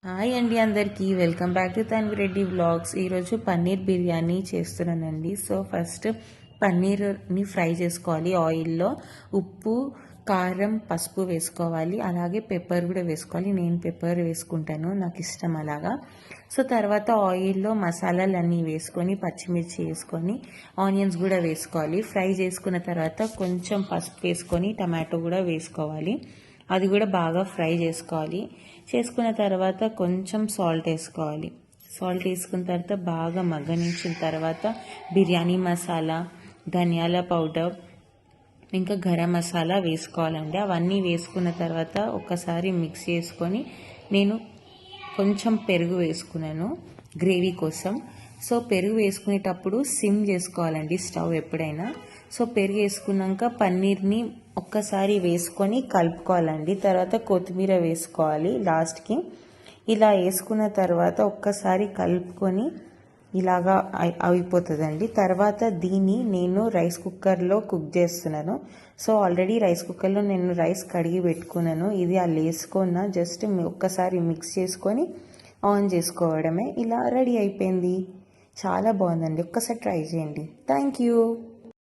Hi అండి, అందరికీ welcome back to Tanvi Reddy vlogs. ఈరోజు పన్నీర్ బిర్యానీ చేస్తున్నానండి. సో ఫస్ట్ పన్నీర్ని ఫ్రై చేసుకోవాలి. ఆయిల్లో ఉప్పు, కారం, పసుపు వేసుకోవాలి. అలాగే పెప్పర్ కూడా వేసుకోవాలి. నేను పెప్పర్ వేసుకుంటాను, నాకు ఇష్టం అలాగా. సో తర్వాత ఆయిల్లో మసాలాలన్నీ వేసుకొని, పచ్చిమిర్చి వేసుకొని, ఆనియన్స్ కూడా వేసుకోవాలి. ఫ్రై చేసుకున్న తర్వాత కొంచెం పసుపు వేసుకొని టమాటో కూడా వేసుకోవాలి. అది కూడా బాగా ఫ్రై చేసుకోవాలి. చేసుకున్న తర్వాత కొంచెం సాల్ట్ వేసుకోవాలి. సాల్ట్ వేసుకున్న తర్వాత బాగా మగ్గనించిన తర్వాత బిర్యానీ మసాలా, ధనియాల పౌడర్, ఇంకా గరం మసాలా వేసుకోవాలండి. అవన్నీ వేసుకున్న తర్వాత ఒక్కసారి మిక్స్ చేసుకొని నేను కొంచెం పెరుగు వేసుకున్నాను గ్రేవీ కోసం. సో పెరుగు వేసుకునేటప్పుడు సిమ్ చేసుకోవాలండి స్టవ్ ఎప్పుడైనా. సో పెరుగు వేసుకున్నాక పన్నీర్ని ఒక్కసారి వేసుకొని కలుపుకోవాలండి. తర్వాత కొత్తిమీర వేసుకోవాలి లాస్ట్కి. ఇలా వేసుకున్న తర్వాత ఒక్కసారి కలుపుకొని ఇలాగా అయిపోతుందండి. తర్వాత దీన్ని నేను రైస్ కుక్కర్లో కుక్ చేస్తున్నాను. సో ఆల్రెడీ రైస్ కుక్కర్లో నేను రైస్ కడిగి పెట్టుకున్నాను. ఇది అలా వేసుకున్న జస్ట్ ఒక్కసారి మిక్స్ చేసుకొని ఆన్ చేసుకోవడమే. ఇలా రెడీ అయిపోయింది. చాలా బాగుందండి, ఒక్కసారి ట్రై చేయండి. Thank you.